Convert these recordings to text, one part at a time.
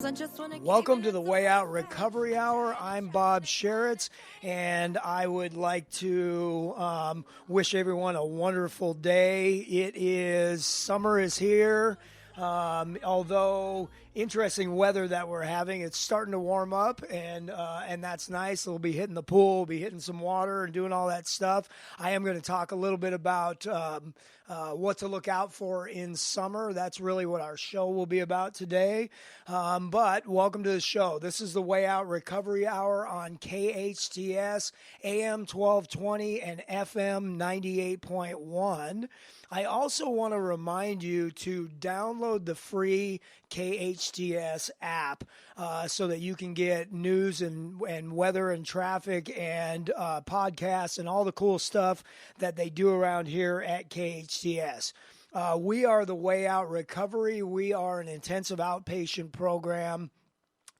Welcome to the Way Out Recovery Hour. I'm Bob Sharits, and I would like to wish everyone a wonderful day. Summer is here. Although interesting weather that we're having, it's starting to warm up, and that's nice. We'll be hitting the pool, we'll be hitting some water and doing all that stuff. I am going to talk a little bit about what to look out for in summer. That's really what our show will be about today. But welcome to the show. This is the Way Out Recovery Hour on KHTS, AM 1220 and FM 98.1. I also want to remind you to download the free KHTS app so that you can get news and weather and traffic and podcasts and all the cool stuff that they do around here at KHTS. We are the Way Out Recovery. We are an intensive outpatient program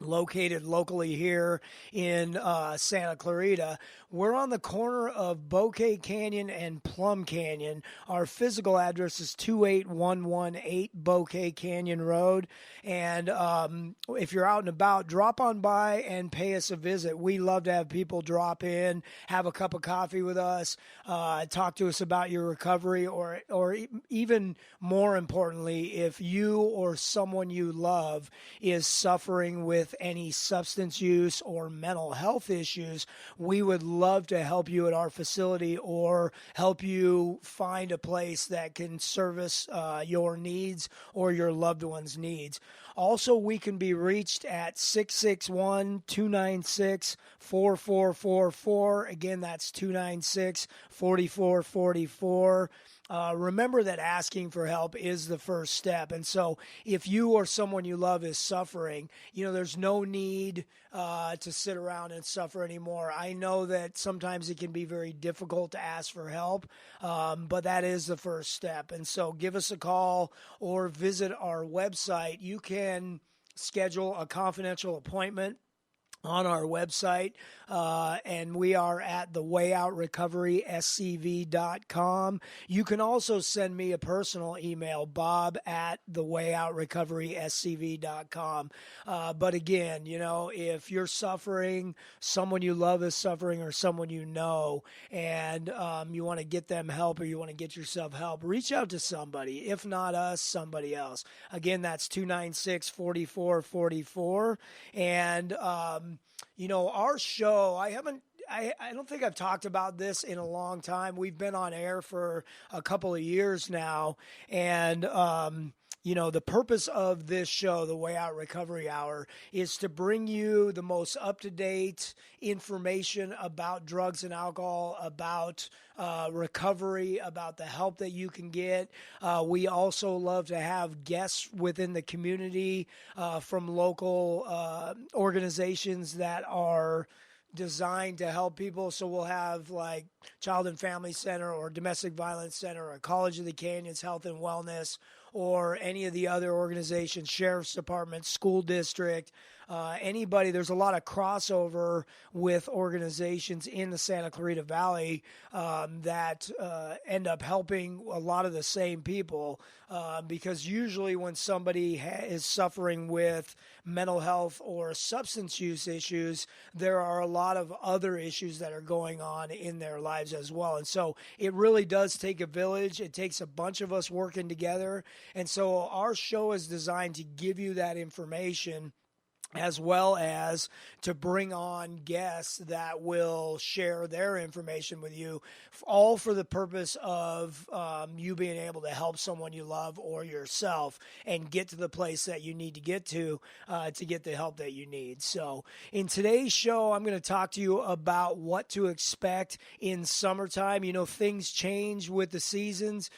located locally here in Santa Clarita. We're on the corner of Bouquet Canyon and Plum Canyon. Our physical address is 28118 Bouquet Canyon Road. And if you're out and about, drop on by and pay us a visit. We love to have people drop in, have a cup of coffee with us, talk to us about your recovery, or even more importantly, if you or someone you love is suffering with any substance use or mental health issues, we would love to help you at our facility or help you find a place that can service your needs or your loved one's needs. Also, we can be reached at 661-296-4444. Again, that's 296-4444. Remember that asking for help is the first step. And so if you or someone you love is suffering, there's no need to sit around and suffer anymore. I know that sometimes it can be very difficult to ask for help, but that is the first step. And so give us a call or visit our website. You can schedule a confidential appointment on our website, and we are at thewayoutrocoveryscv.com. You can also send me a personal email, bob@thewayoutrocoveryscv.com. But again, if you're suffering, someone you love is suffering, or someone you know, and you want to get them help or you want to get yourself help, reach out to somebody. If not us, somebody else. Again, that's 296-4444. And our show, I don't think I've talked about this in a long time. We've been on air for a couple of years now. And, the purpose of this show, the Way Out Recovery Hour, is to bring you the most up-to-date information about drugs and alcohol, about recovery, about the help that you can get. We also love to have guests within the community from local organizations that are designed to help people. So we'll have like Child and Family Center or Domestic Violence Center or College of the Canyons Health and Wellness, or any of the other organizations, Sheriff's Department, School District, anybody. There's a lot of crossover with organizations in the Santa Clarita Valley that end up helping a lot of the same people, because usually when somebody is suffering with mental health or substance use issues, there are a lot of other issues that are going on in their lives as well. And so it really does take a village. It takes a bunch of us working together. And so our show is designed to give you that information, as well as to bring on guests that will share their information with you, all for the purpose of you being able to help someone you love or yourself and get to the place that you need to get to get the help that you need. So in today's show, I'm going to talk to you about what to expect in summertime. Things change with the seasons.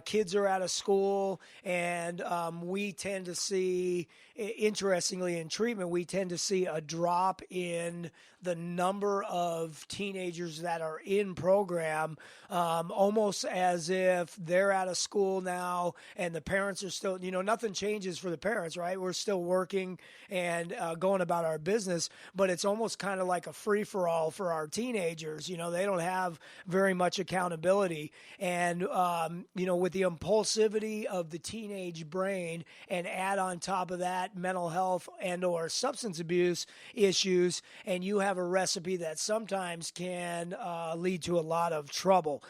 Kids are out of school, and we tend to see, interestingly, in treatment treatment, we tend to see a drop in the number of teenagers that are in program, almost as if they're out of school now and the parents are still, nothing changes for the parents, right? We're still working and going about our business, but it's almost kind of like a free-for-all for our teenagers. They don't have very much accountability. And, with the impulsivity of the teenage brain and add on top of that mental health and or substance abuse issues, and you have a recipe that sometimes can lead to a lot of trouble.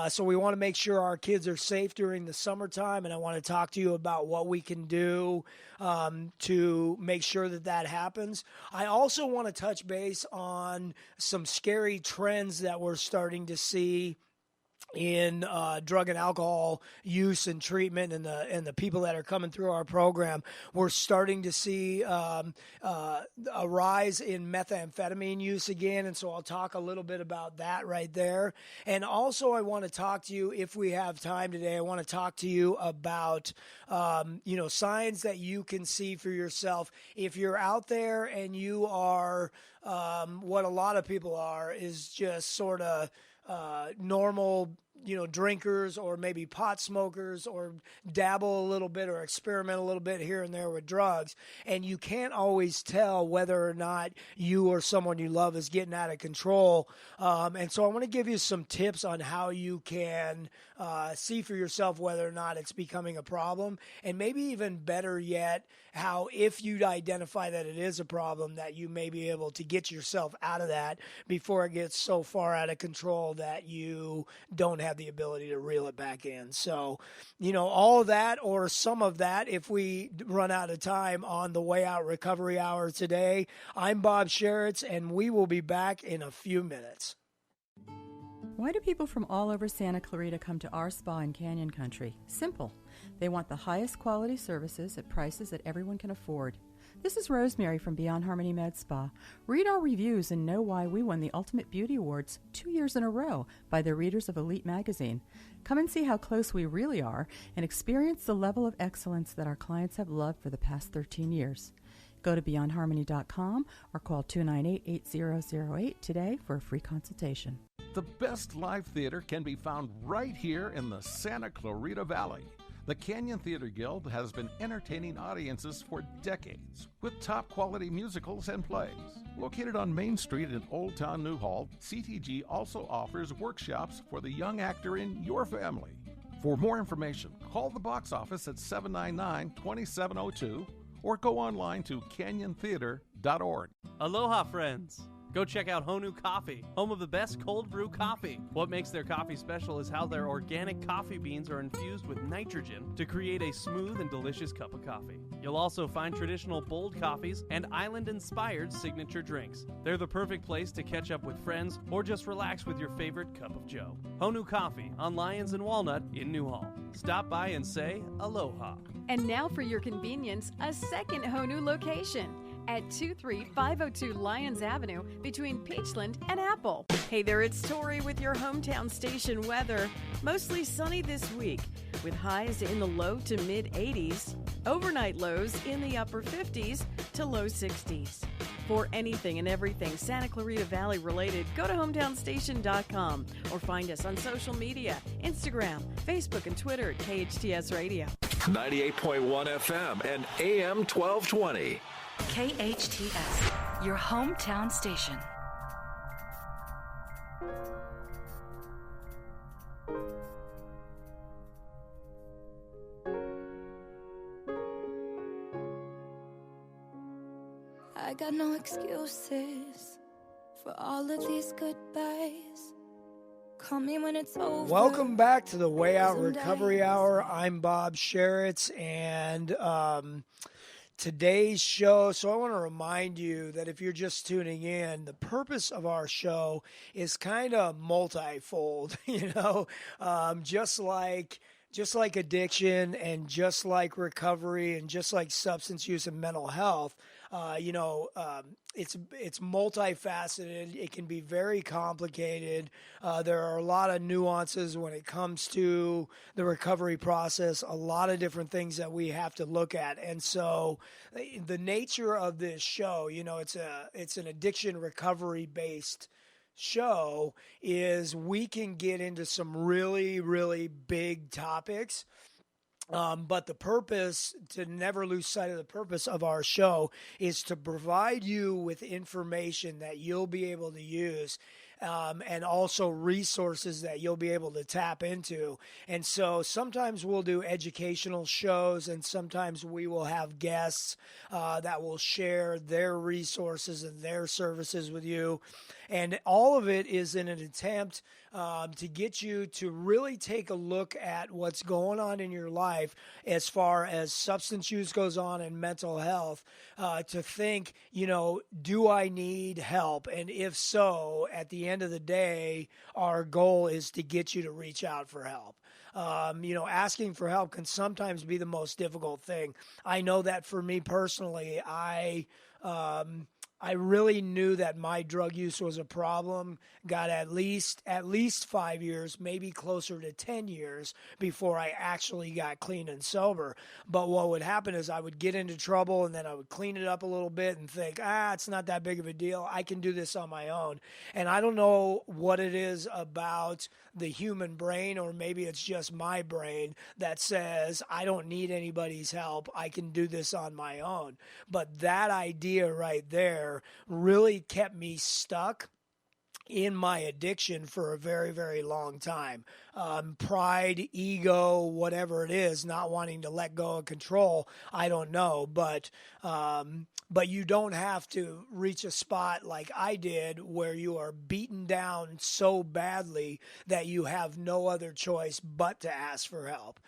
So we want to make sure our kids are safe during the summertime, and I want to talk to you about what we can do to make sure that happens. I also want to touch base on some scary trends that we're starting to see in drug and alcohol use and treatment, and the people that are coming through our program. We're starting to see a rise in methamphetamine use again, and so I'll talk a little bit about that right there. And also I want to talk to you, if we have time today, I want to talk to you about signs that you can see for yourself. If you're out there and you are what a lot of people are, is just sort of normal, drinkers, or maybe pot smokers, or dabble a little bit or experiment a little bit here and there with drugs. And you can't always tell whether or not you or someone you love is getting out of control. And so I want to give you some tips on how you can see for yourself whether or not it's becoming a problem. And maybe even better yet, how if you identify that it is a problem, that you may be able to get yourself out of that before it gets so far out of control that you don't have the ability to reel it back in. So, all of that or some of that, if we run out of time, on the Way Out Recovery Hour today. I'm Bob Sharits, and we will be back in a few minutes. Why do people from all over Santa Clarita come to our spa in Canyon Country? Simple. They want the highest quality services at prices that everyone can afford. This is Rosemary from Beyond Harmony Med Spa. Read our reviews and know why we won the Ultimate Beauty Awards 2 years in a row by the readers of Elite Magazine. Come and see how close we really are and experience the level of excellence that our clients have loved for the past 13 years. Go to beyondharmony.com or call 298-8008 today for a free consultation. The best live theater can be found right here in the Santa Clarita Valley. The Canyon Theater Guild has been entertaining audiences for decades with top-quality musicals and plays. Located on Main Street in Old Town Newhall, CTG also offers workshops for the young actor in your family. For more information, call the box office at 799-2702 or go online to canyontheater.org. Aloha, friends. Go check out Honu Coffee, home of the best cold brew coffee. What makes their coffee special is how their organic coffee beans are infused with nitrogen to create a smooth and delicious cup of coffee. You'll also find traditional bold coffees and island-inspired signature drinks. They're the perfect place to catch up with friends or just relax with your favorite cup of joe. Honu Coffee on Lyons and Walnut in Newhall. Stop by and say aloha. And now for your convenience, a second Honu location at 23502 Lyons Avenue between Peachland and Apple. Hey there, it's Tori with your hometown station weather. Mostly sunny this week with highs in the low to mid 80s, overnight lows in the upper 50s to low 60s. For anything and everything Santa Clarita Valley related, go to hometownstation.com or find us on social media, Instagram, Facebook, and Twitter at KHTS Radio. 98.1 FM and AM 1220. KHTS, your hometown station. I got no excuses for all of these goodbyes. Call me when it's over. Welcome back to the Way Out Recovery Hour. I'm Bob Sharits, and today's show, so I want to remind you that if you're just tuning in, the purpose of our show is kind of multifold, just like addiction and just like recovery and just like substance use and mental health, it's multifaceted. It can be very complicated. There are a lot of nuances when it comes to the recovery process, a lot of different things that we have to look at. And so the nature of this show, it's an addiction recovery based show, is we can get into some really, really big topics. But the purpose, to never lose sight of the purpose of our show, is to provide you with information that you'll be able to use, and also resources that you'll be able to tap into. And so sometimes we'll do educational shows, and sometimes we will have guests that will share their resources and their services with you. And all of it is in an attempt to get you to really take a look at what's going on in your life as far as substance use goes on and mental health, to think, do I need help? And if so, at the end of the day, our goal is to get you to reach out for help. Asking for help can sometimes be the most difficult thing. I know that for me personally, I really knew that my drug use was a problem, got at least 5 years, maybe closer to 10 years before I actually got clean and sober. But what would happen is I would get into trouble, and then I would clean it up a little bit and think, it's not that big of a deal. I can do this on my own. And I don't know what it is about the human brain, or maybe it's just my brain, that says I don't need anybody's help. I can do this on my own. But that idea right there really kept me stuck in my addiction for a very, very long time. Pride, ego, whatever it is, not wanting to let go of control, I don't know. But you don't have to reach a spot like I did where you are beaten down so badly that you have no other choice but to ask for help.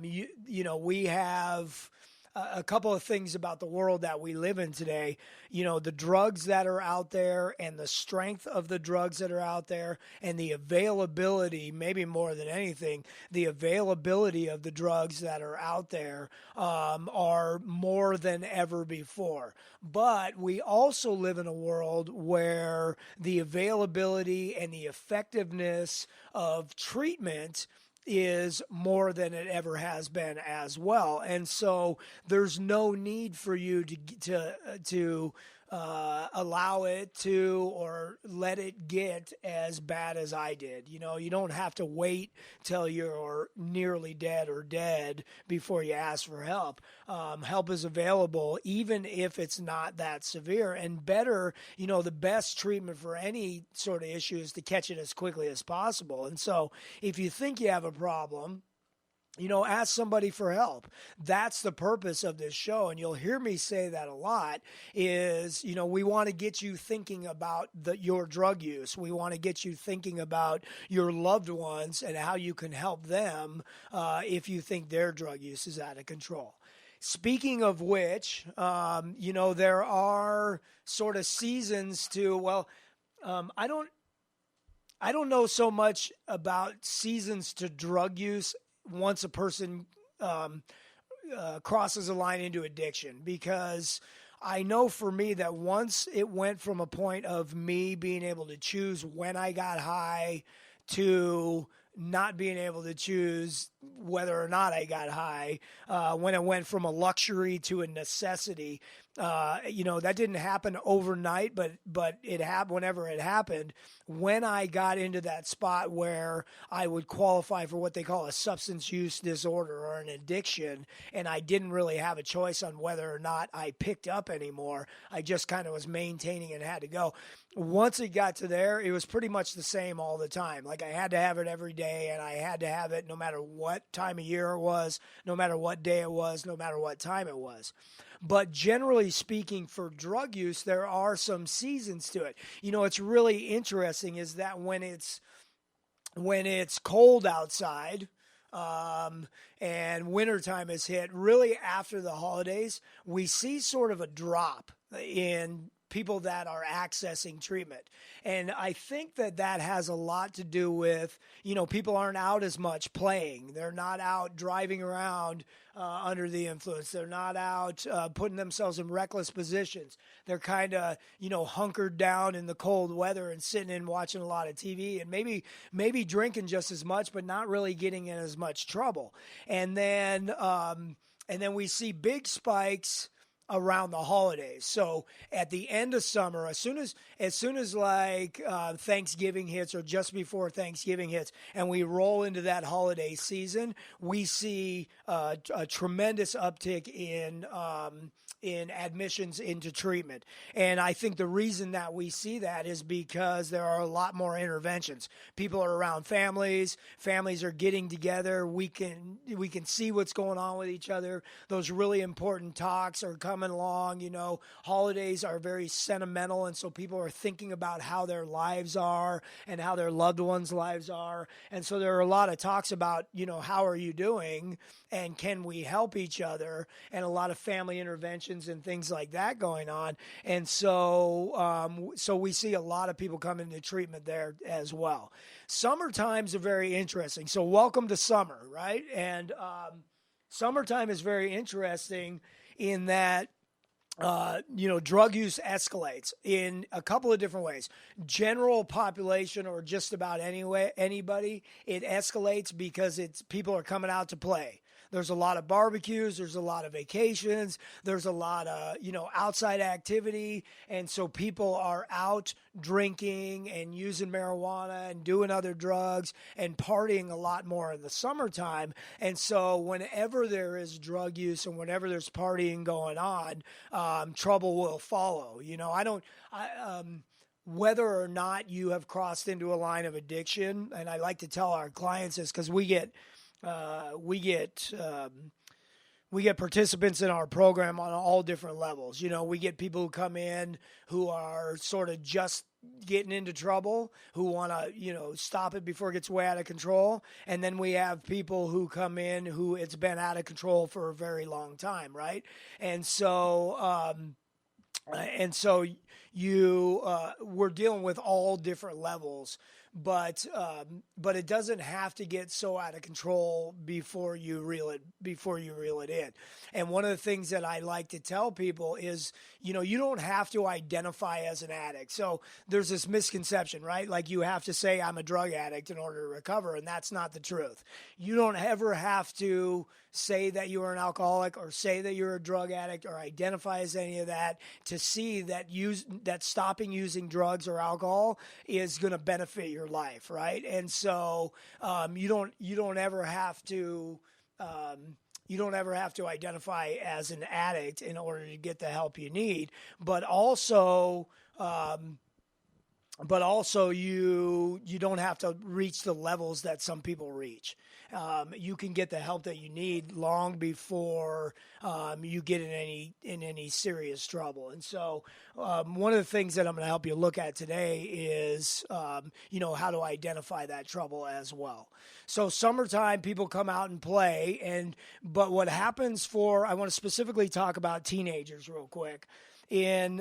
We have a couple of things about the world that we live in today. The drugs that are out there and the strength of the drugs that are out there, and the availability, maybe more than anything, the availability of the drugs that are out there are more than ever before. But we also live in a world where the availability and the effectiveness of treatment is more than it ever has been as well. And so there's no need for you to allow it to, or let it get as bad as I did. You don't have to wait till you're nearly dead or dead before you ask for help. Help is available even if it's not that severe. And better, the best treatment for any sort of issue is to catch it as quickly as possible. And so if you think you have a problem, ask somebody for help. That's the purpose of this show. And you'll hear me say that a lot is, we want to get you thinking about your drug use. We want to get you thinking about your loved ones and how you can help them if you think their drug use is out of control. Speaking of which, there are sort of seasons to, I don't know so much about seasons to drug use once a person crosses a line into addiction, because I know for me that once it went from a point of me being able to choose when I got high to not being able to choose whether or not I got high, when it went from a luxury to a necessity, that didn't happen overnight, but it happened whenever it happened. When I got into that spot where I would qualify for what they call a substance use disorder or an addiction, and I didn't really have a choice on whether or not I picked up anymore, I just kind of was maintaining and had to go. Once it got to there, it was pretty much the same all the time. Like I had to have it every day, and I had to have it no matter what time of year it was, no matter what day it was, no matter what time it was. But generally speaking, for drug use, there are some seasons to it. It's really interesting is that when it's cold outside, and wintertime has hit, really after the holidays, we see sort of a drop in people that are accessing treatment. And I think that has a lot to do with, people aren't out as much playing. They're not out driving around under the influence. They're not out putting themselves in reckless positions. They're kind of, hunkered down in the cold weather and sitting and watching a lot of TV and maybe drinking just as much, but not really getting in as much trouble. And then we see big spikes around the holidays. So at the end of summer, as soon as like Thanksgiving hits or just before Thanksgiving hits, and we roll into that holiday season, we see a tremendous uptick in admissions into treatment. And I think the reason that we see that is because there are a lot more interventions. People are around families are getting together. We can see what's going on with each other. Those really important talks are coming along. Holidays are very sentimental, and so people are thinking about how their lives are and how their loved ones' lives are. And so there are a lot of talks about, how are you doing and can we help each other, and a lot of family interventions and things like that going on. And so we see a lot of people coming into treatment there as well. Summer times are very interesting. So welcome to summer, right? And summertime is very interesting in that drug use escalates in a couple of different ways. General population, or just about anybody, it escalates because people are coming out to play. There's a lot of barbecues, there's a lot of vacations, there's a lot of, outside activity. And so people are out drinking and using marijuana and doing other drugs and partying a lot more in the summertime. And so whenever there is drug use and whenever there's partying going on, trouble will follow. Whether or not you have crossed into a line of addiction, and I like to tell our clients this because we get participants in our program on all different levels. We get people who come in who are sort of just getting into trouble, who want to, stop it before it gets way out of control. And then we have people who come in who it's been out of control for a very long time, right? And so we're dealing with all different levels. But it doesn't have to get so out of control before you reel it in. And one of the things that I like to tell people is, you don't have to identify as an addict. So there's this misconception, right? Like you have to say I'm a drug addict in order to recover, and that's not the truth. You don't ever have to say that you are an alcoholic or say that you're a drug addict or identify as any of that to see that stopping using drugs or alcohol is going to benefit your life, right? And so you don't ever have to identify as an addict in order to get the help you need, but also you don't have to reach the levels that some people reach. You can get the help that you need long before you get in any serious trouble. And so one of the things that I'm going to help you look at today is how to identify that trouble as well. So summertime, people come out and play, but what happens I want to specifically talk about teenagers real quick. We're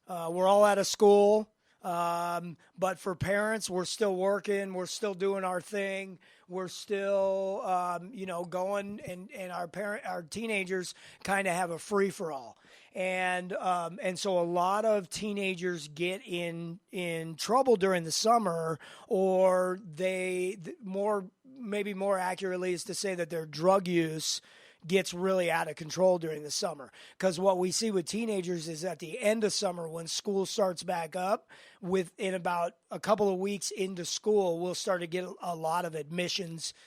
all out of school. But for parents, we're still working, we're still doing our thing, we're still, going, and our teenagers kind of have a free for all. And so a lot of teenagers get in trouble during the summer, or maybe more accurately is to say that their drug use gets really out of control during the summer. Because what we see with teenagers is at the end of summer, when school starts back up, within about a couple of weeks into school, we'll start to get a lot of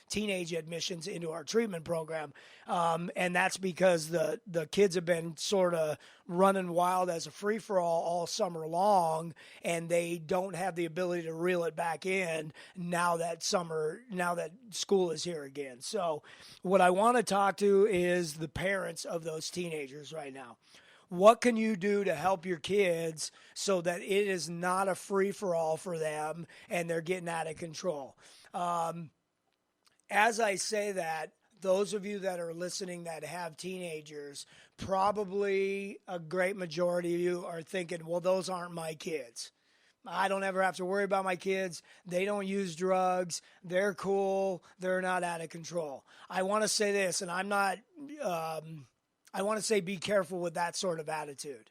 teenage admissions into our treatment program. And that's because the kids have been sort of running wild as a free-for-all all summer long, and they don't have the ability to reel it back in now that school is here again. So what I want to talk to is the parents of those teenagers right now. What can you do to help your kids so that it is not a free-for-all for them and they're getting out of control? As I say that, those of you that are listening that have teenagers, probably a great majority of you are thinking, well, those aren't my kids. I don't ever have to worry about my kids. They don't use drugs. They're cool. They're not out of control. I want to say this, and I'm not, I want to say be careful with that sort of attitude.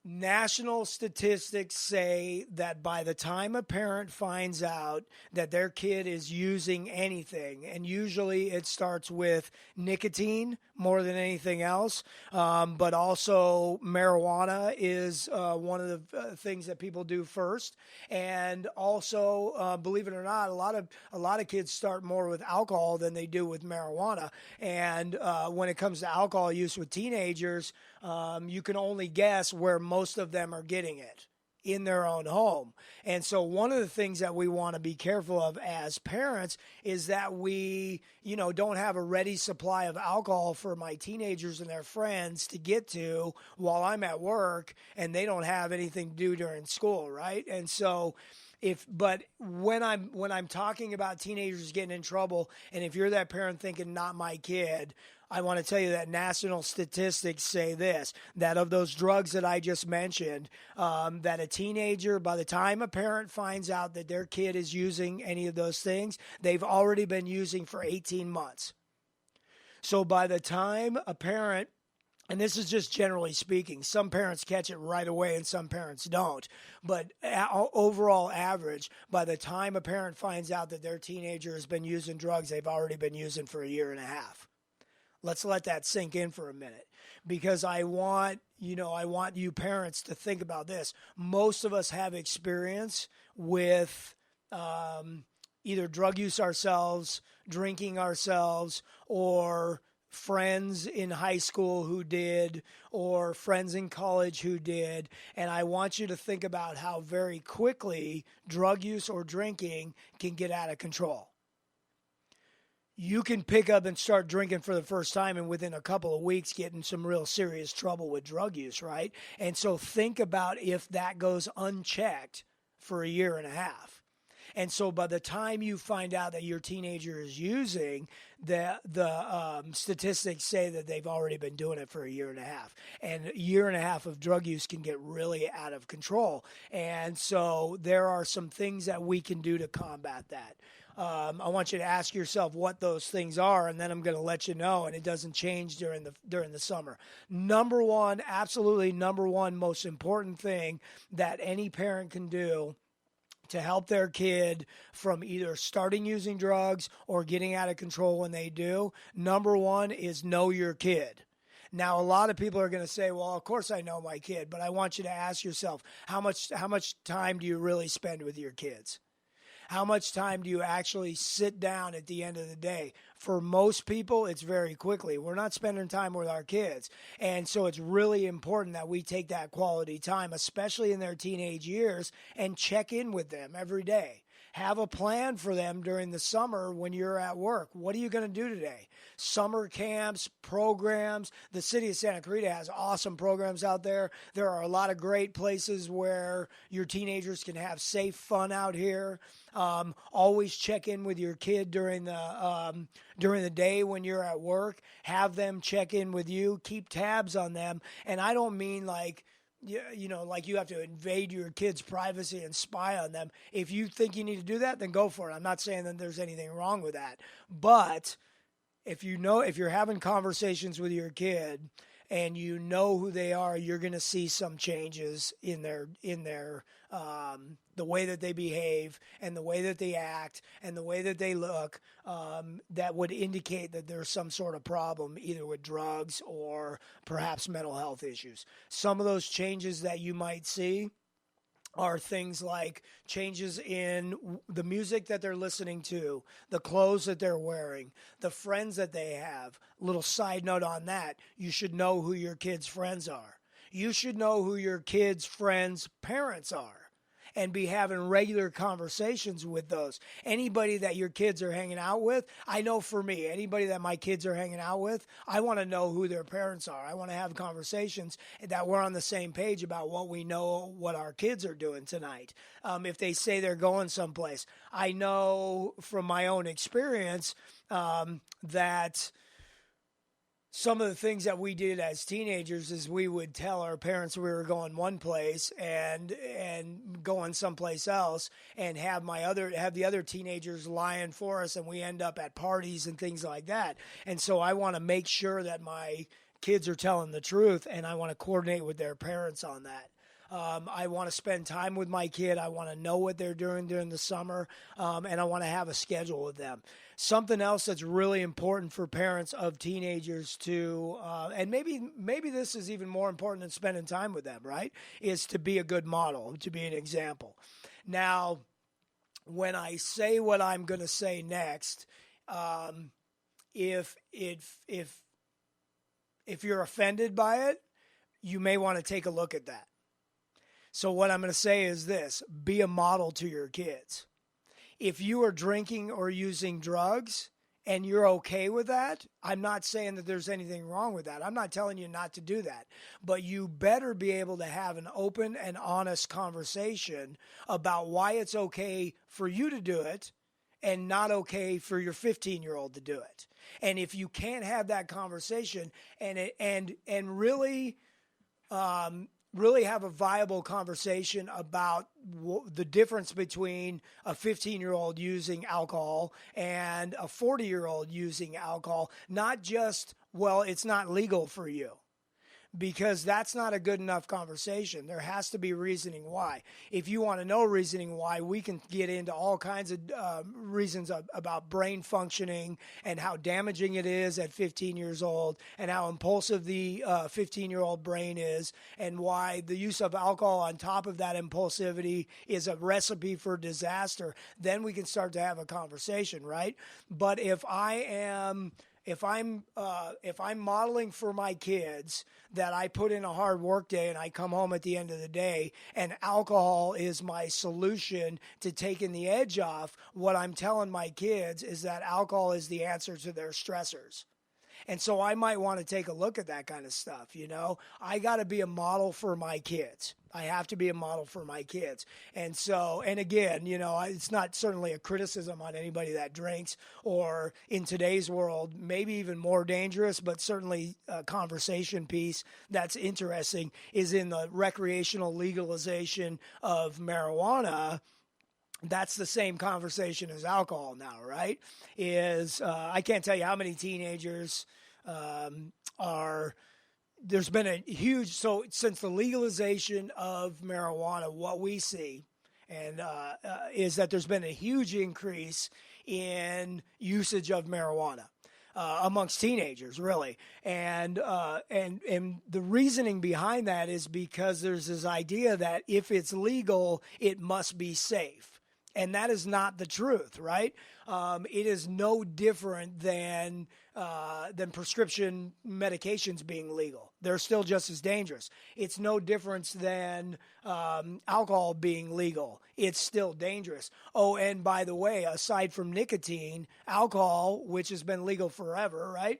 National statistics say that by the time a parent finds out that their kid is using anything, and usually it starts with nicotine more than anything else, but also marijuana is one of the things that people do first. And also, believe it or not, a lot of kids start more with alcohol than they do with marijuana. And when it comes to alcohol use with teenagers, you can only guess where most of them are getting it, in their own home. And so one of the things that we want to be careful of as parents is that we, don't have a ready supply of alcohol for my teenagers and their friends to get to while I'm at work and they don't have anything to do during school, right? And so but when I'm talking about teenagers getting in trouble, and if you're that parent thinking, not my kid, I want to tell you that national statistics say this, that of those drugs that I just mentioned, that a teenager, by the time a parent finds out that their kid is using any of those things, they've already been using for 18 months. So by the time a parent, and this is just generally speaking, some parents catch it right away and some parents don't. But overall average, by the time a parent finds out that their teenager has been using drugs, they've already been using for a year and a half. Let's let that sink in for a minute, because I want you parents to think about this. Most of us have experience with either drug use ourselves, drinking ourselves, or friends in high school who did, or friends in college who did. And I want you to think about how very quickly drug use or drinking can get out of control. You can pick up and start drinking for the first time and within a couple of weeks get in some real serious trouble with drug use, right? And so think about if that goes unchecked for a year and a half. And so by the time you find out that your teenager is using, the statistics say that they've already been doing it for a year and a half. And a year and a half of drug use can get really out of control. And so there are some things that we can do to combat that. I want you to ask yourself what those things are, and then I'm going to let you know, and it doesn't change during the summer. Absolutely number one most important thing that any parent can do to help their kid from either starting using drugs or getting out of control when they do, number one is know your kid. Now, a lot of people are going to say, well, of course I know my kid, but I want you to ask yourself, how much time do you really spend with your kids? How much time do you actually sit down at the end of the day? For most people, it's very quickly. We're not spending time with our kids. And so it's really important that we take that quality time, especially in their teenage years, and check in with them every day. Have a plan for them during the summer when you're at work. What are you going to do today? Summer camps, programs. The city of Santa Clarita has awesome programs out there. There are a lot of great places where your teenagers can have safe fun out here. Always check in with your kid during the day when you're at work. Have them check in with you. Keep tabs on them. And I don't mean like you have to invade your kids' privacy and spy on them. If you think you need to do that, then go for it. I'm not saying that there's anything wrong with that. But if you're having conversations with your kid and you know who they are, you're going to see some changes in their the way that they behave and the way that they act and the way that they look, that would indicate that there's some sort of problem either with drugs or perhaps mental health issues. Some of those changes that you might see are things like changes in the music that they're listening to, the clothes that they're wearing, the friends that they have. Little side note on that, you should know who your kids' friends are. You should know who your kids' friends' parents are. and be having regular conversations with those. Anybody that your kids are hanging out with, I know for me, anybody that my kids are hanging out with, I want to know who their parents are. I want to have conversations that we're on the same page about what we know, what our kids are doing tonight. If they say they're going someplace, I know from my own experience that some of the things that we did as teenagers is we would tell our parents we were going one place and going someplace else, and have the other teenagers lying for us, and we end up at parties and things like that. And so I want to make sure that my kids are telling the truth, and I want to coordinate with their parents on that. I want to spend time with my kid. I want to know what they're doing during the summer, and I want to have a schedule with them. Something else that's really important for parents of teenagers to, and maybe this is even more important than spending time with them, right, is to be a good model, to be an example. Now, when I say what I'm going to say next, if you're offended by it, you may want to take a look at that. So what I'm going to say is this: be a model to your kids. If you are drinking or using drugs and you're okay with that, I'm not saying that there's anything wrong with that. I'm not telling you not to do that. But you better be able to have an open and honest conversation about why it's okay for you to do it and not okay for your 15-year-old to do it. And if you can't have that conversation and really have a viable conversation about the difference between a 15-year-old using alcohol and a 40-year-old using alcohol, not just, well, it's not legal for you, because that's not a good enough conversation. There has to be reasoning why. If you want to know reasoning why, we can get into all kinds of reasons about brain functioning and how damaging it is at 15 years old, and how impulsive the 15-year-old brain is, and why the use of alcohol on top of that impulsivity is a recipe for disaster. Then we can start to have a conversation, right? But if I'm modeling for my kids that I put in a hard work day and I come home at the end of the day and alcohol is my solution to taking the edge off, what I'm telling my kids is that alcohol is the answer to their stressors. And so I might want to take a look at that kind of stuff, you know. I got to be a model for my kids. I have to be a model for my kids. And so, and again, you know, it's not certainly a criticism on anybody that drinks, or in today's world, maybe even more dangerous, but certainly a conversation piece that's interesting is in the recreational legalization of marijuana. That's the same conversation as alcohol now, right? I can't tell you how many teenagers there's been a huge, so since the legalization of marijuana, what we see is that there's been a huge increase in usage of marijuana amongst teenagers, really. And the reasoning behind that is because there's this idea that if it's legal, it must be safe. And that is not the truth, right? It is no different than prescription medications being legal. They're still just as dangerous. It's no difference than alcohol being legal. It's still dangerous. Oh, and by the way, aside from nicotine, alcohol, which has been legal forever, right?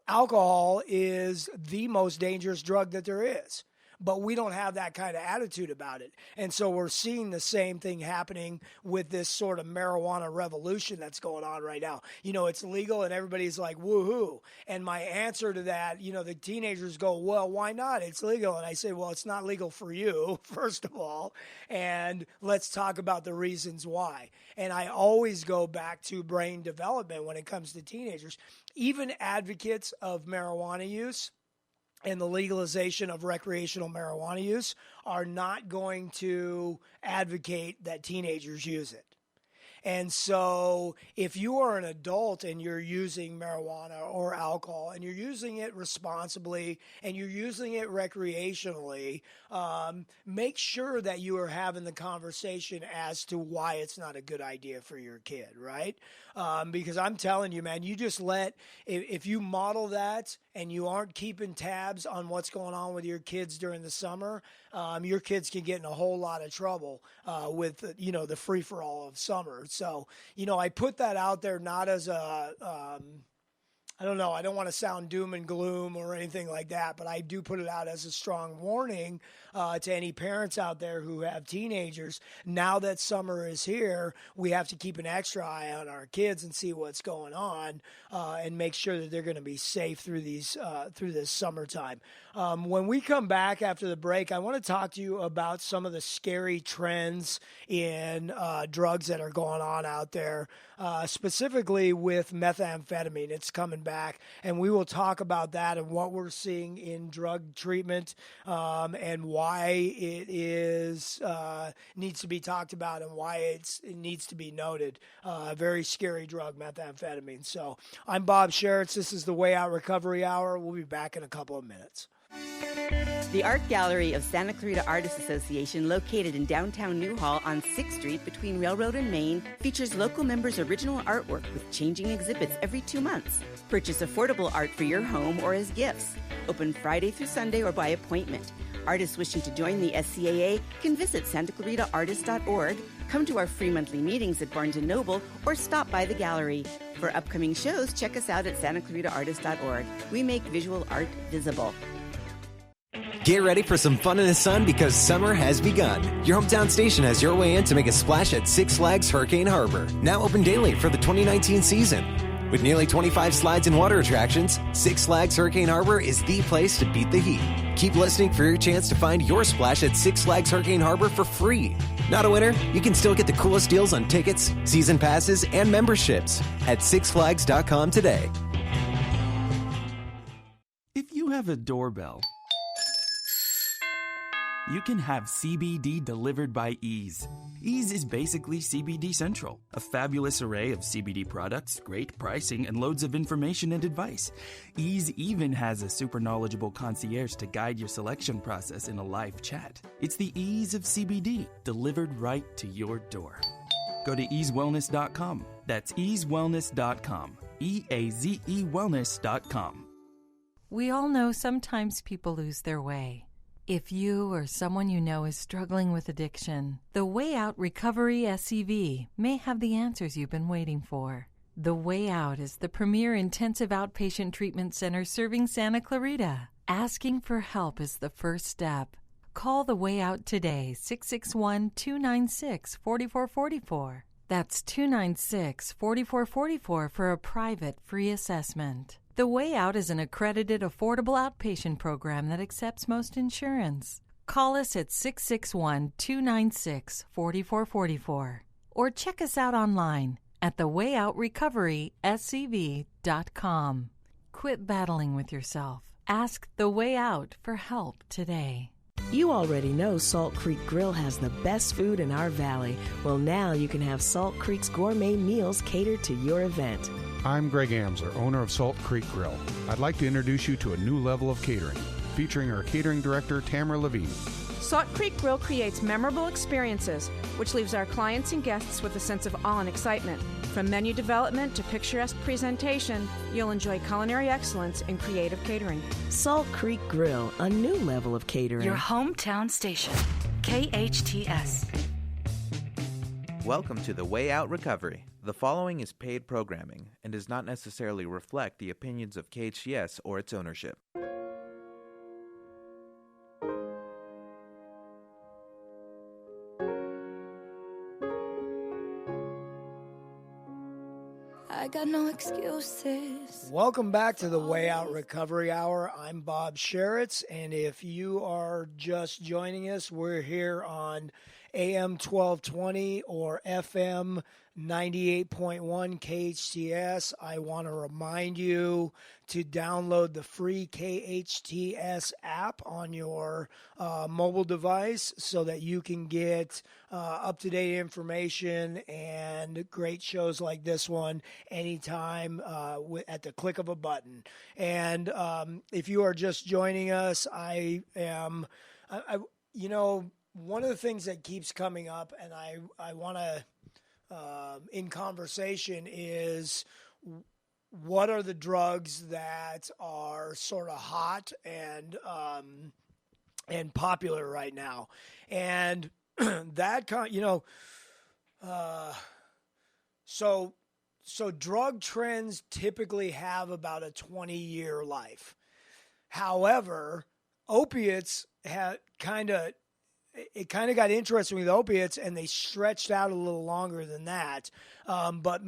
Alcohol is the most dangerous drug that there is. But we don't have that kind of attitude about it. And so we're seeing the same thing happening with this sort of marijuana revolution that's going on right now. You know, it's legal and everybody's like, woohoo. And my answer to that, you know, the teenagers go, well, why not? It's legal. And I say, well, it's not legal for you, first of all. And let's talk about the reasons why. And I always go back to brain development when it comes to teenagers. Even advocates of marijuana use and the legalization of recreational marijuana use are not going to advocate that teenagers use it. And so if you are an adult and you're using marijuana or alcohol and you're using it responsibly and you're using it recreationally, make sure that you are having the conversation as to why it's not a good idea for your kid, right? Because I'm telling you, man, you just if you model that and you aren't keeping tabs on what's going on with your kids during the summer, your kids can get in a whole lot of trouble with, the free-for-all of summer. So, I put that out there not as I don't know, I don't want to sound doom and gloom or anything like that, but I do put it out as a strong warning to any parents out there who have teenagers. Now that summer is here, we have to keep an extra eye on our kids and see what's going on and make sure that they're going to be safe through this summertime. When we come back after the break, I want to talk to you about some of the scary trends in drugs that are going on out there, specifically with methamphetamine. It's coming back, and we will talk about that and what we're seeing in drug treatment and why it is needs to be talked about and why it needs to be noted. A very scary drug, methamphetamine. So I'm Bob Sharits. This is the Way Out Recovery Hour. We'll be back in a couple of minutes. The Art Gallery of Santa Clarita Artists Association, located in downtown Newhall on 6th Street between Railroad and Main, features local members' original artwork with changing exhibits every 2 months. Purchase affordable art for your home or as gifts. Open Friday through Sunday or by appointment. Artists wishing to join the SCAA can visit santaclaritaartist.org, come to our free monthly meetings at Barnes & Noble, or stop by the gallery. For upcoming shows, check us out at santaclaritaartist.org. We make visual art visible. Get ready for some fun in the sun because summer has begun. Your hometown station has your way in to make a splash at Six Flags Hurricane Harbor, now open daily for the 2019 season. With nearly 25 slides and water attractions, Six Flags Hurricane Harbor is the place to beat the heat. Keep listening for your chance to find your splash at Six Flags Hurricane Harbor for free. Not a winner? You can still get the coolest deals on tickets, season passes, and memberships at sixflags.com today. If you have a doorbell, you can have CBD delivered by Ease. Ease is basically CBD Central, a fabulous array of CBD products, great pricing, and loads of information and advice. Ease even has a super knowledgeable concierge to guide your selection process in a live chat. It's the ease of CBD, delivered right to your door. Go to easewellness.com. That's easewellness.com. EAZE wellness.com. We all know sometimes people lose their way. If you or someone you know is struggling with addiction, the Way Out Recovery SCV may have the answers you've been waiting for. The Way Out is the premier intensive outpatient treatment center serving Santa Clarita. Asking for help is the first step. Call the Way Out today, 661-296-4444. That's 296-4444 for a private free assessment. The Way Out is an accredited, affordable outpatient program that accepts most insurance. Call us at 661-296-4444 or check us out online at thewayoutrrecoveryscv.com. Quit battling with yourself. Ask The Way Out for help today. You already know Salt Creek Grill has the best food in our valley. Well, now you can have Salt Creek's gourmet meals catered to your event. I'm Greg Amsler, owner of Salt Creek Grill. I'd like to introduce you to a new level of catering, featuring our catering director, Tamara Levine. Salt Creek Grill creates memorable experiences, which leaves our clients and guests with a sense of awe and excitement. From menu development to picturesque presentation, you'll enjoy culinary excellence and creative catering. Salt Creek Grill, a new level of catering. Your hometown station, KHTS. Welcome to the Way Out Recovery. The following is paid programming and does not necessarily reflect the opinions of KHTS or its ownership. I got no excuses. Welcome back to the Way Out Recovery Hour. I'm Bob Sharits, and if you are just joining us, we're here on AM 1220 or FM 98.1 KHTS. I want to remind you to download the free KHTS app on your mobile device so that you can get up-to-date information and great shows like this one anytime at the click of a button. And if you are just joining us, one of the things that keeps coming up, and I want to in conversation, is what are the drugs that are sort of hot and popular right now, and that so drug trends typically have about a 20-year life. However, opiates it kind of got interesting with opiates, and they stretched out a little longer than that. But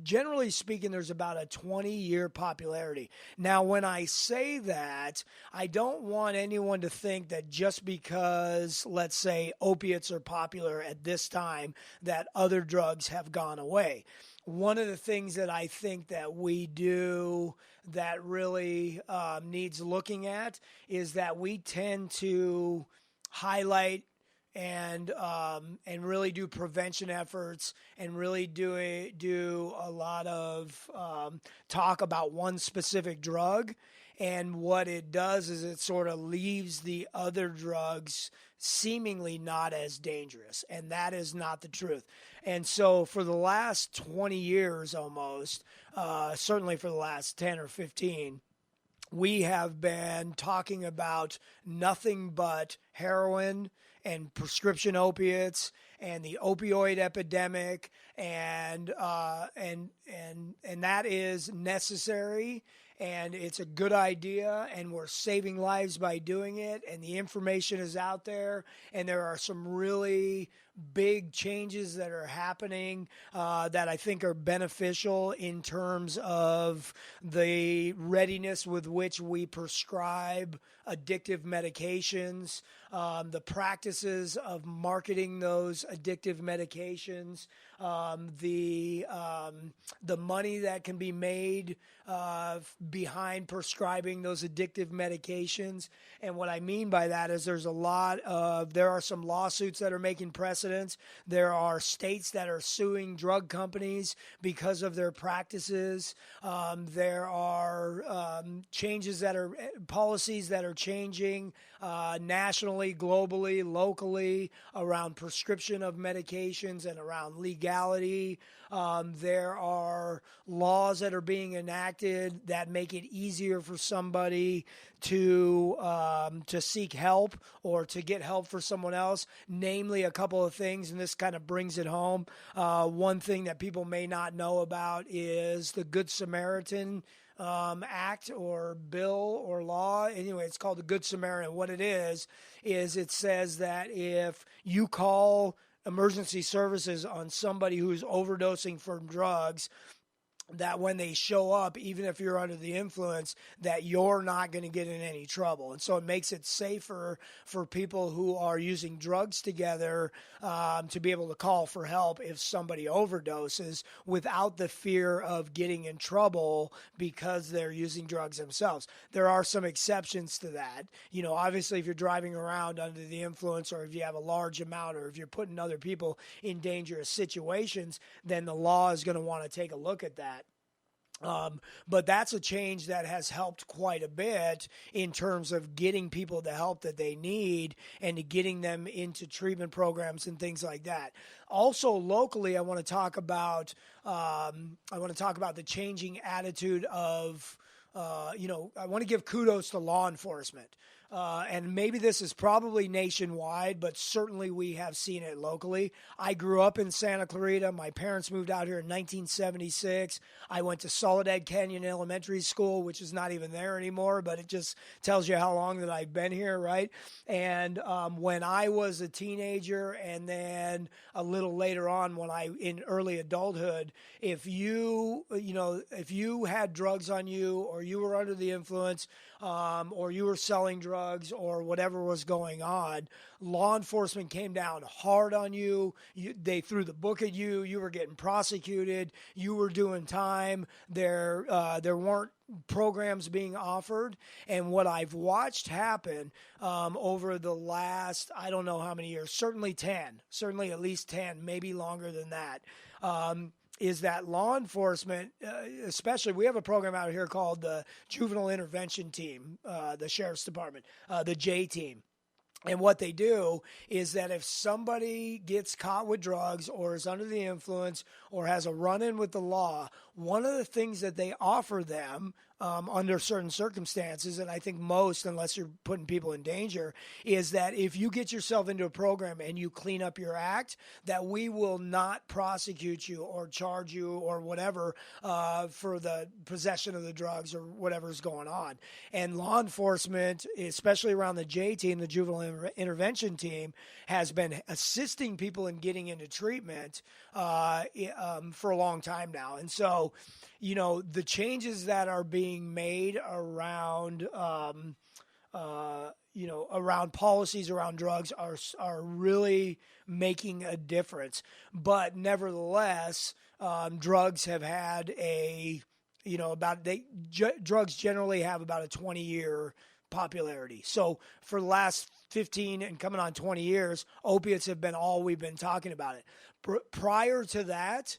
generally speaking, there's about a 20-year popularity. Now, when I say that, I don't want anyone to think that just because, let's say, opiates are popular at this time, that other drugs have gone away. One of the things that I think that we do that really needs looking at is that we tend to highlight and really do prevention efforts and really do a lot of talk about one specific drug. And what it does is it sort of leaves the other drugs seemingly not as dangerous. And that is not the truth. And so for the last 20 years almost, certainly for the last 10 or 15, we have been talking about nothing but heroin and prescription opiates and the opioid epidemic, and that is necessary, and it's a good idea, and we're saving lives by doing it, and the information is out there, and there are some really big changes that are happening that I think are beneficial in terms of the readiness with which we prescribe addictive medications, the practices of marketing those addictive medications, the money that can be made behind prescribing those addictive medications. And what I mean by that is there are some lawsuits that are making precedents. There are states that are suing drug companies because of their practices. There are policies that are changing nationally, globally, locally around prescription of medications and around legality. There are laws that are being enacted that make it easier for somebody to seek help or to get help for someone else, namely a couple of things, and this kind of brings it home. One thing that people may not know about is the Good Samaritan Act or bill or law. Anyway, it's called the Good Samaritan. What it is it says that if you call emergency services on somebody who's overdosing from drugs, that when they show up, even if you're under the influence, that you're not going to get in any trouble. And so it makes it safer for people who are using drugs together to be able to call for help if somebody overdoses without the fear of getting in trouble because they're using drugs themselves. There are some exceptions to that. Obviously, if you're driving around under the influence, or if you have a large amount, or if you're putting other people in dangerous situations, then the law is going to want to take a look at that. But that's a change that has helped quite a bit in terms of getting people the help that they need and to getting them into treatment programs and things like that. Also, locally, I want to talk about the changing attitude of I want to give kudos to law enforcement. And maybe this is probably nationwide, but certainly we have seen it locally. I grew up in Santa Clarita. My parents moved out here in 1976. I went to Soledad Canyon Elementary School, which is not even there anymore, but it just tells you how long that I've been here, right? And when I was a teenager, and then a little later on in early adulthood, if you had drugs on you, or you were under the influence, or you were selling drugs, drugs or whatever was going on, law enforcement came down hard on you. They threw the book at you. You were getting prosecuted. You were doing time. There weren't programs being offered. And what I've watched happen over the last, I don't know how many years, certainly at least 10, maybe longer than that, is that law enforcement, especially, we have a program out here called the Juvenile Intervention Team, the Sheriff's Department, the J Team. And what they do is that if somebody gets caught with drugs or is under the influence or has a run-in with the law, one of the things that they offer them under certain circumstances, and I think most, unless you're putting people in danger, is that if you get yourself into a program and you clean up your act, that we will not prosecute you or charge you or whatever for the possession of the drugs or whatever's going on. And law enforcement, especially around the J team, the Juvenile Intervention Team, has been assisting people in getting into treatment for a long time now. And so, the changes that are being made around, around policies around drugs are really making a difference. But nevertheless, drugs have had drugs generally have about a 20-year popularity. So for the last 15 and coming on 20 years, opiates have been all we've been talking about it. Prior to that,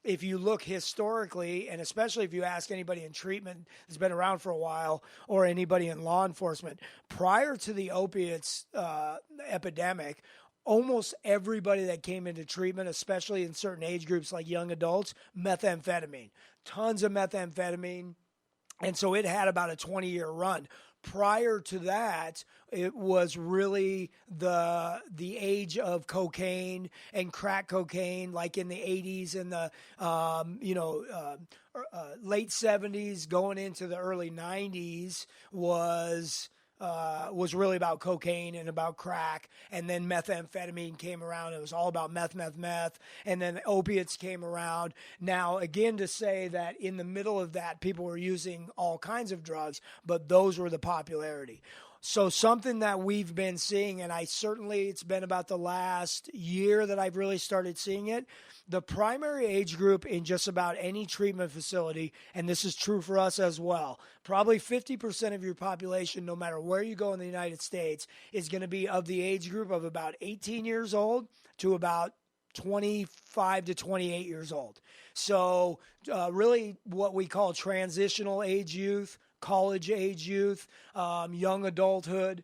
if you look historically, and especially if you ask anybody in treatment that's been around for a while or anybody in law enforcement, prior to the opiates epidemic, almost everybody that came into treatment, especially in certain age groups like young adults, methamphetamine, tons of methamphetamine. And so it had about a 20-year run. Prior to that, it was really the age of cocaine and crack cocaine, like in the 80s and the late 70s, going into the early 90s was really about cocaine and about crack. And then methamphetamine came around. It was all about meth. And then opiates came around. Now, again, to say that in the middle of that, people were using all kinds of drugs, but those were the popularity. So something that we've been seeing, and it's been about the last year that I've really started seeing it, the primary age group in just about any treatment facility, and this is true for us as well, probably 50% of your population, no matter where you go in the United States, is going to be of the age group of about 18 years old to about 25 to 28 years old. So really what we call transitional age youth, college age youth, young adulthood.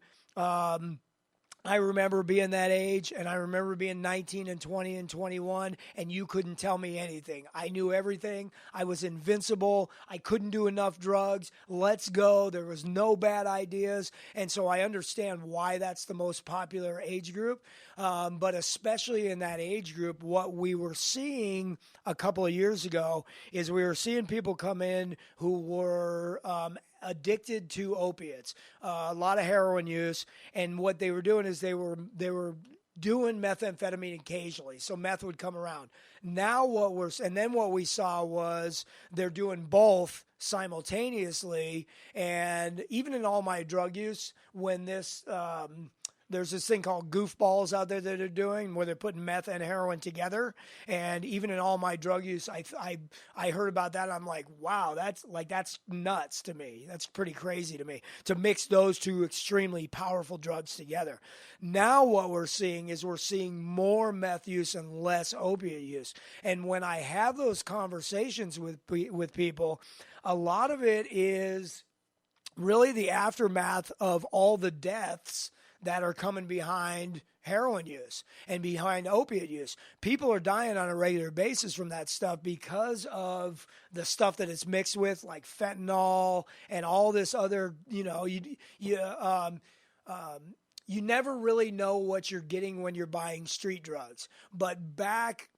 I remember being that age, and I remember being 19 and 20 and 21, and you couldn't tell me anything. I knew everything. I was invincible. I couldn't do enough drugs. Let's go. There was no bad ideas. And so I understand why that's the most popular age group. But especially in that age group, what we were seeing a couple of years ago is we were seeing people come in who were addicted to opiates, a lot of heroin use, and what they were doing is they were doing methamphetamine occasionally, so meth would come around. Now what we saw was they're doing both simultaneously, and even in all my drug use, when there's this thing called goofballs out there that are doing where they're putting meth and heroin together. And even in all my drug use, I heard about that. I'm like, wow, that's nuts to me. That's pretty crazy to me to mix those two extremely powerful drugs together. Now what we're seeing is more meth use and less opiate use. And when I have those conversations with people, a lot of it is really the aftermath of all the deaths that are coming behind heroin use and behind opiate use. People are dying on a regular basis from that stuff because of the stuff that it's mixed with, like fentanyl and all this other, you never really know what you're getting when you're buying street drugs. But back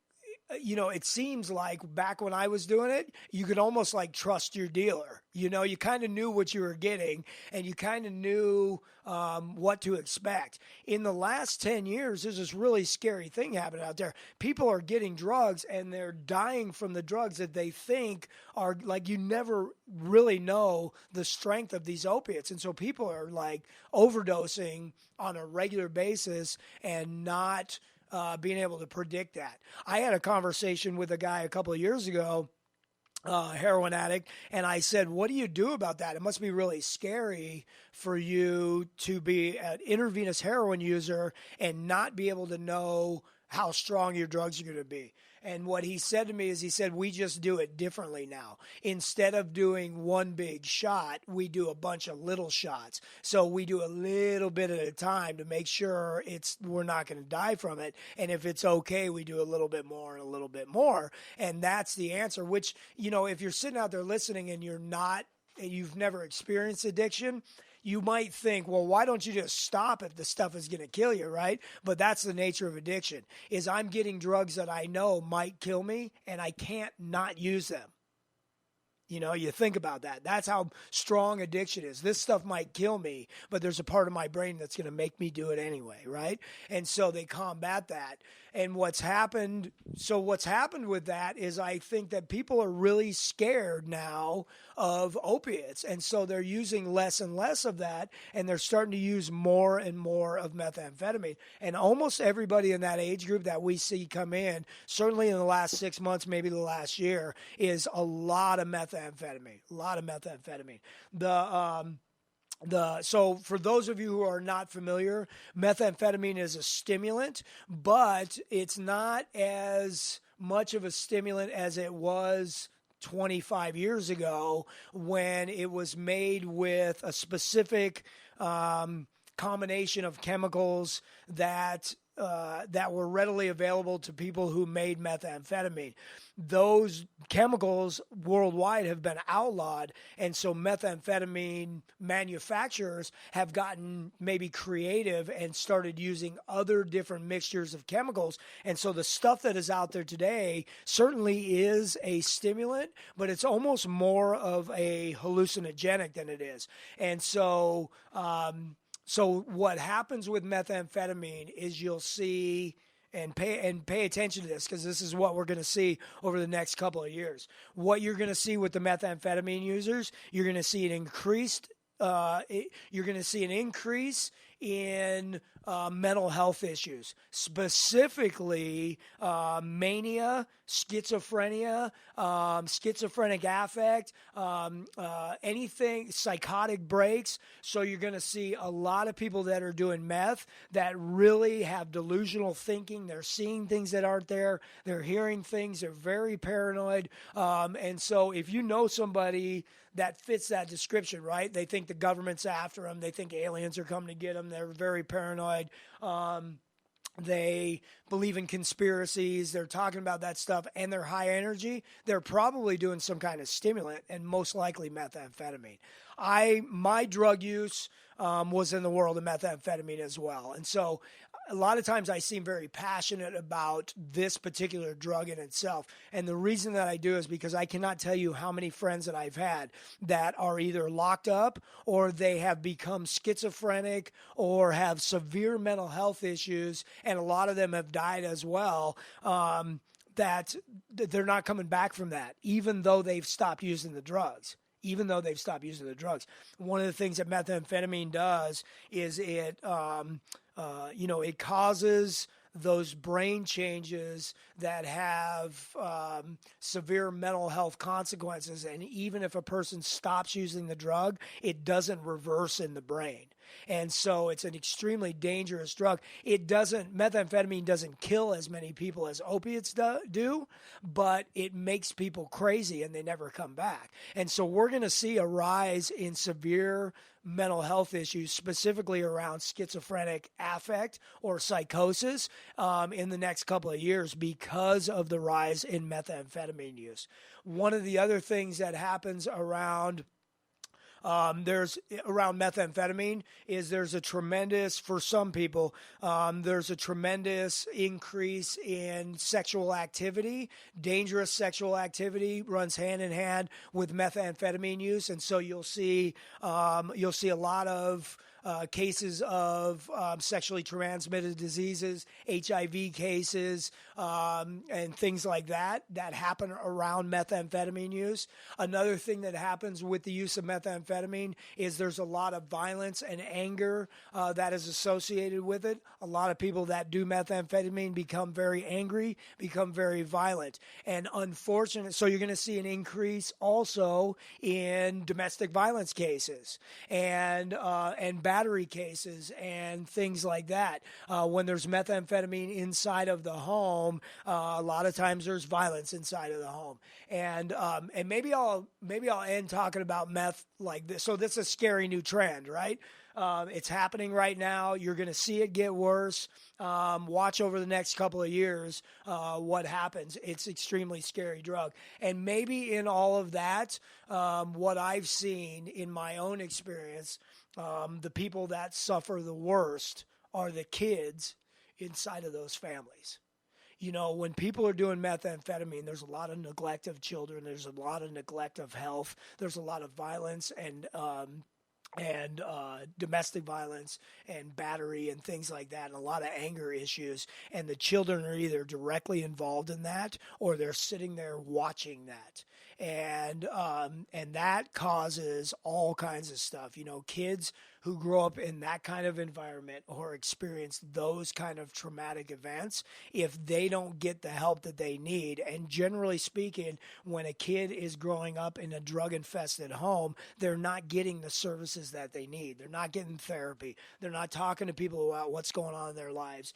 it seems like back when I was doing it, you could almost like trust your dealer. You kind of knew what you were getting, and you kind of knew what to expect. In the last 10 years, there's this really scary thing happening out there. People are getting drugs, and they're dying from the drugs that they think are like, you never really know the strength of these opiates. And so people are like overdosing on a regular basis and not being able to predict that. I had a conversation with a guy a couple of years ago, heroin addict, and I said, what do you do about that? It must be really scary for you to be an intravenous heroin user and not be able to know how strong your drugs are going to be. And what he said to me is, he said, we just do it differently now. Instead of doing one big shot, we do a bunch of little shots. So we do a little bit at a time to make sure we're not going to die from it. And if it's okay, we do a little bit more and a little bit more. And that's the answer, which, if you're sitting out there listening and you've never experienced addiction, you might think, well, why don't you just stop if the stuff is going to kill you, right? But that's the nature of addiction, is I'm getting drugs that I know might kill me, and I can't not use them. You think about that. That's how strong addiction is. This stuff might kill me, but there's a part of my brain that's going to make me do it anyway, right? And so they combat that. And what's happened with that is, I think that people are really scared now of opiates. And so they're using less and less of that, and they're starting to use more and more of methamphetamine. And almost everybody in that age group that we see come in, certainly in the last 6 months, maybe the last year, is a lot of methamphetamine. So for those of you who are not familiar, methamphetamine is a stimulant, but it's not as much of a stimulant as it was 25 years ago, when it was made with a specific combination of chemicals that were readily available to people who made methamphetamine. Those chemicals worldwide have been outlawed, and so methamphetamine manufacturers have gotten maybe creative and started using other different mixtures of chemicals. And so the stuff that is out there today certainly is a stimulant, but it's almost more of a hallucinogenic than it is. And so what happens with methamphetamine is, you'll see, and pay attention to this, because this is what we're going to see over the next couple of years. What you're going to see with the methamphetamine users, you're going to see an increase in mental health issues, specifically mania, schizophrenia, schizophrenic affect, anything, psychotic breaks. So you're going to see a lot of people that are doing meth that really have delusional thinking. They're seeing things that aren't there. They're hearing things. They're very paranoid. And so if you know somebody that fits that description, right? They think the government's after them. They think aliens are coming to get them. They're very paranoid. They believe in conspiracies. They're talking about that stuff, and they're high energy. They're probably doing some kind of stimulant, and most likely methamphetamine. My drug use was in the world of methamphetamine as well. And so a lot of times I seem very passionate about this particular drug in itself. And the reason that I do is because I cannot tell you how many friends that I've had that are either locked up, or they have become schizophrenic, or have severe mental health issues, and a lot of them have died as well, that they're not coming back from that, even though they've stopped using the drugs. One of the things that methamphetamine does is it causes those brain changes that have severe mental health consequences. And even if a person stops using the drug, it doesn't reverse in the brain. And so it's an extremely dangerous drug. Methamphetamine doesn't kill as many people as opiates do, but it makes people crazy and they never come back. And so we're going to see a rise in severe mental health issues, specifically around schizophrenic affect or psychosis, in the next couple of years because of the rise in methamphetamine use. One of the other things that happens around there's around methamphetamine is there's a tremendous, for some people, there's a tremendous increase in sexual activity. Dangerous sexual activity runs hand in hand with methamphetamine use, and so you'll see a lot of cases of sexually transmitted diseases, HIV cases, and things like that happen around methamphetamine use. Another thing that happens with the use of methamphetamine is there's a lot of violence and anger that is associated with it. A lot of people that do methamphetamine become very angry, become very violent. And unfortunately, so you're going to see an increase also in domestic violence cases and battery cases and things like that. When there's methamphetamine inside of the home, a lot of times there's violence inside of the home. And maybe I'll end talking about meth like this. So this is a scary new trend, right? It's happening right now. You're going to see it get worse. Watch over the next couple of years what happens. It's extremely scary drug. And maybe in all of that, what I've seen in my own experience, the people that suffer the worst are the kids inside of those families. You know, when people are doing methamphetamine, there's a lot of neglect of children. There's a lot of neglect of health. There's a lot of violence and domestic violence and battery and things like that, and a lot of anger issues. And the children are either directly involved in that or they're sitting there watching that. And that causes all kinds of stuff. You know, kids who grow up in that kind of environment or experience those kind of traumatic events, if they don't get the help that they need, and generally speaking, when a kid is growing up in a drug-infested home, they're not getting the services that they need. They're not getting therapy. They're not talking to people about what's going on in their lives.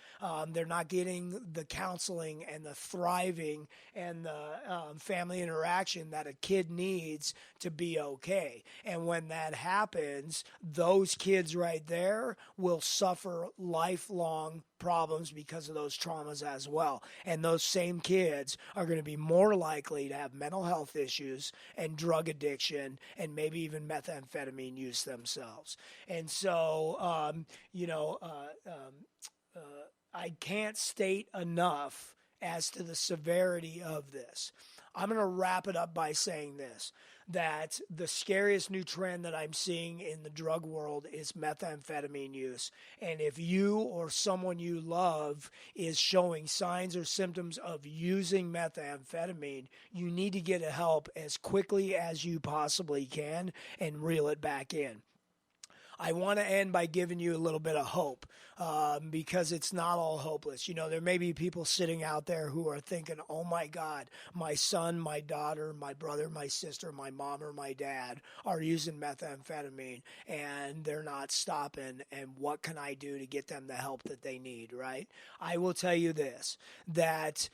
They're not getting the counseling and the thriving and the family interaction that a kid needs to be okay. And when that happens, those kids right there will suffer lifelong problems because of those traumas as well. And those same kids are going to be more likely to have mental health issues and drug addiction and maybe even methamphetamine use themselves. And so, I can't state enough as to the severity of this. I'm going to wrap it up by saying this, that the scariest new trend that I'm seeing in the drug world is methamphetamine use. And if you or someone you love is showing signs or symptoms of using methamphetamine, you need to get help as quickly as you possibly can and reel it back in. I want to end by giving you a little bit of hope because it's not all hopeless. You know, there may be people sitting out there who are thinking, oh, my God, my son, my daughter, my brother, my sister, my mom, or my dad are using methamphetamine and they're not stopping. And what can I do to get them the help that they need, right? I will tell you this, that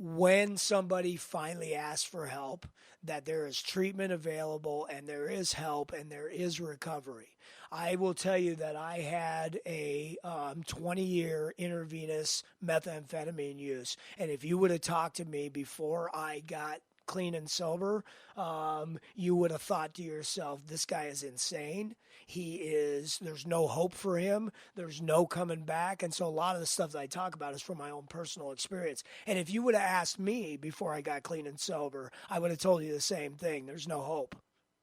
when somebody finally asks for help, that there is treatment available and there is help and there is recovery. I will tell you that I had a 20-year intravenous methamphetamine use, and if you would have talked to me before I got clean and sober, you would have thought to yourself, this guy is insane. There's no hope for him. There's no coming back. And so a lot of the stuff that I talk about is from my own personal experience. And if you would have asked me before I got clean and sober, I would have told you the same thing. There's no hope.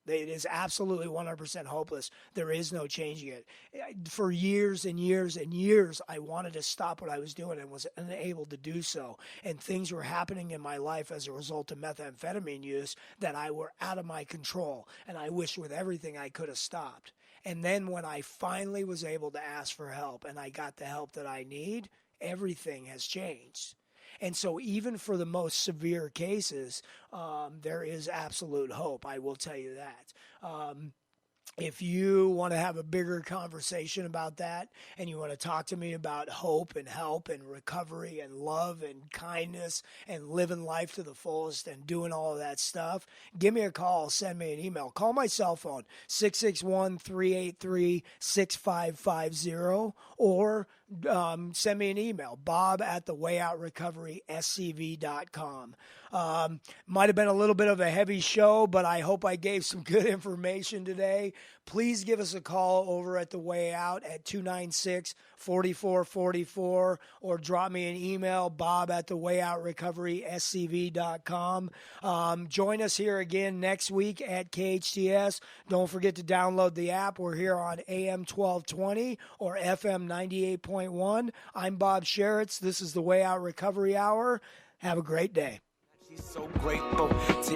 It is absolutely 100% hopeless. There is no changing it. For years and years and years, I wanted to stop what I was doing and was unable to do so. And things were happening in my life as a result of methamphetamine use that I were out of my control. And I wish with everything I could have stopped. And then when I finally was able to ask for help and I got the help that I need, everything has changed. And so even for the most severe cases, there is absolute hope. I will tell you that. If you want to have a bigger conversation about that and you want to talk to me about hope and help and recovery and love and kindness and living life to the fullest and doing all of that stuff, give me a call, send me an email. Call my cell phone, 661-383-6550, or send me an email, bob@thewayoutrrecoveryscv.com. Might have been a little bit of a heavy show, but I hope I gave some good information today. Please give us a call over at The Way Out at 296-4444 or drop me an email, bob@thewayoutrrecoveryscv.com. Join us here again next week at KHTS. Don't forget to download the app. We're here on AM 1220 or FM 98.1. I'm Bob Sharits. This is The Way Out Recovery Hour. Have a great day. She's so grateful.